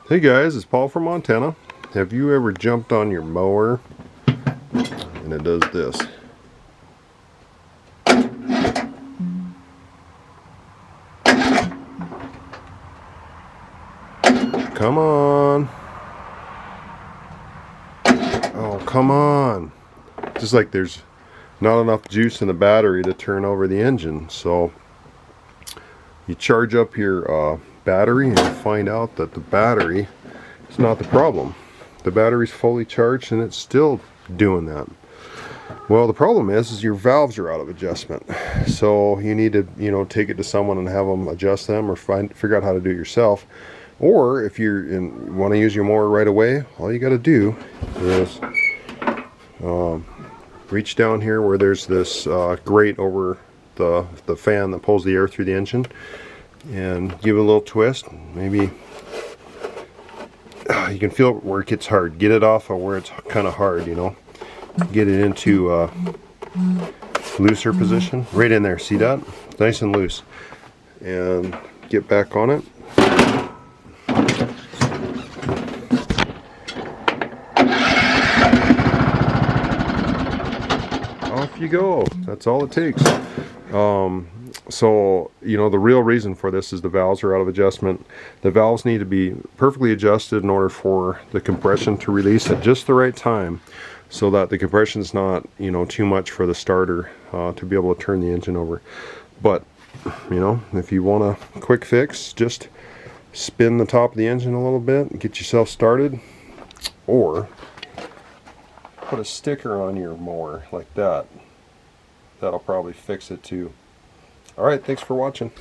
Hey guys, it's Paul from Montana. Have you ever jumped on your mower and it does this? Come on. Oh, come on. Just like there's not enough juice in the battery to turn over the engine. So you charge up your battery and you find out that the battery is not the problem. The battery's fully charged and it's still doing that. Well, the problem is your valves are out of adjustment. So you need to, take it to someone and have them adjust them, or figure out how to do it yourself. Or if you want to use your mower right away, all you got to do is reach down here where there's this grate over the fan that pulls the air through the engine, and give it a little twist. Maybe you can feel where it gets hard. Get it off of where it's kind of hard, Get it into looser position. Right in there, see that? Nice and loose. And get back on it. Off you go. That's all it takes. So, the real reason for this is the valves are out of adjustment. The valves need to be perfectly adjusted in order for the compression to release at just the right time, so that the compression is not, too much for the starter to be able to turn the engine over. But, if you want a quick fix, just spin the top of the engine a little bit and get yourself started, or put a sticker on your mower like that. That'll probably fix it too. Alright, thanks for watching.